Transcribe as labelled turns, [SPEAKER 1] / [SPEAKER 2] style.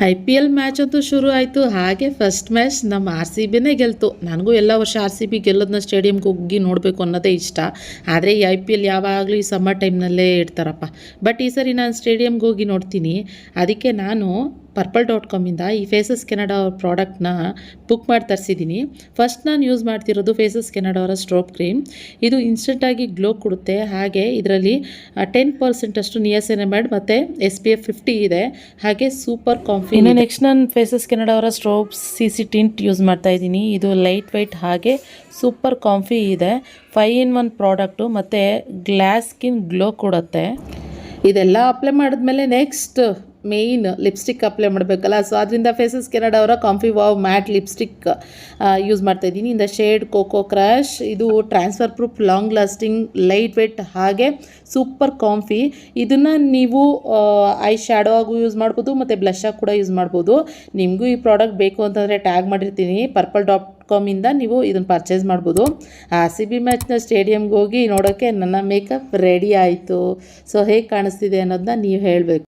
[SPEAKER 1] IPL match ಅಂತೂ ಶುರು ಆಯಿತು. ಹಾಗೆ ಫಸ್ಟ್ ಮ್ಯಾಚ್ ನಮ್ಮ RCBನೇ ಗೆಲ್ತು. ನನಗೂ ಎಲ್ಲ ವರ್ಷ RCB ಗೆಲ್ಲೋದನ್ನ ಸ್ಟೇಡಿಯಮ್ಗೆ ಹೋಗಿ ನೋಡಬೇಕು ಅನ್ನೋದೇ ಇಷ್ಟ. ಆದರೆ ಈ IPL ಯಾವಾಗಲೂ ಈ ಸಮ್ಮರ್ ಟೈಮ್ನಲ್ಲೇ ಇಡ್ತಾರಪ್ಪ. ಬಟ್ ಈ ಸರಿ ನಾನು ಸ್ಟೇಡಿಯಮ್ಗೆ ಹೋಗಿ ನೋಡ್ತೀನಿ. ಅದಕ್ಕೆ ನಾನು purple.com ಈ ಫೇಸಸ್ ಕೆನಡಾ ಅವ್ರ ಪ್ರಾಡಕ್ಟ್ನ ಬುಕ್ ಮಾಡಿ ತರಿಸಿದ್ದೀನಿ. ಫಸ್ಟ್ ನಾನು ಯೂಸ್ ಮಾಡ್ತಿರೋದು ಫೇಸಸ್ ಕೆನಡಾ ಅವರ ಸ್ಟ್ರೋಪ್ ಕ್ರೀಮ್. ಇದು ಇನ್ಸ್ಟೆಂಟಾಗಿ ಗ್ಲೋ ಕೊಡುತ್ತೆ. ಹಾಗೆ ಇದರಲ್ಲಿ 10% ಅಷ್ಟು ನಿಯಾಸಿನಮೈಡ್ ಮತ್ತು SPF 50 ಇದೆ. ಹಾಗೆ ಸೂಪರ್ ಕಾಂಫಿ. ಇನ್ನು ನೆಕ್ಸ್ಟ್ ನಾನು ಫೇಸಸ್ ಕೆನಡಾ ಅವರ ಸ್ಟ್ರೋಪ್ CC ಟಿಂಟ್ ಯೂಸ್ ಮಾಡ್ತಾ ಇದ್ದೀನಿ. ಇದು ಲೈಟ್ ವೆಯ್ಟ್ ಹಾಗೆ ಸೂಪರ್ ಕಾಂಫಿ ಇದೆ. 5-in-1 ಪ್ರಾಡಕ್ಟು ಮತ್ತು ಗ್ಲಾಸ್ ಸ್ಕಿನ್ ಗ್ಲೋ ಕೊಡುತ್ತೆ. ಇದೆಲ್ಲ ಅಪ್ಲೈ ಮಾಡಿದ್ಮೇಲೆ ನೆಕ್ಸ್ಟ್ ಮೇಯ್ನ್ ಲಿಪ್ಸ್ಟಿಕ್ ಅಪ್ಲೈ ಮಾಡಬೇಕಲ್ಲ. ಸೊ ಅದರಿಂದ ಫೇಸಸ್ ಕೆನಡಾ ಅವರ comfy wow matte lipstick use ಮಾಡ್ತಾಯಿದ್ದೀನಿ. ಇಂದ ಶೇಡ್ ಕೋಕೋ ಕ್ರಶ್. ಇದು transfer proof, long lasting, light weight ಹಾಗೆ ಸೂಪರ್ ಕಾಂಫಿ. ಇದನ್ನು ನೀವು ಐ ಶ್ಯಾಡೋ ಆಗು ಯೂಸ್ ಮಾಡ್ಬೋದು ಮತ್ತು ಬ್ಲಷ್ ಆಗಿ ಕೂಡ ಯೂಸ್ ಮಾಡ್ಬೋದು. ನಿಮಗೂ ಈ ಪ್ರಾಡಕ್ಟ್ ಬೇಕು ಅಂತಂದರೆ ಟ್ಯಾಗ್ ಮಾಡಿರ್ತೀನಿ. purple.com ನೀವು ಇದನ್ನು ಪರ್ಚೇಸ್ ಮಾಡ್ಬೋದು. RCB ಮ್ಯಾಚ್ನ ಸ್ಟೇಡಿಯಮ್ಗೆ ಹೋಗಿ ನೋಡೋಕ್ಕೆ ನನ್ನ ಮೇಕಪ್ ರೆಡಿ ಆಯಿತು. ಸೊ ಹೇಗೆ ಕಾಣಿಸ್ತಿದೆ ಅನ್ನೋದನ್ನ ನೀವು ಹೇಳಬೇಕು.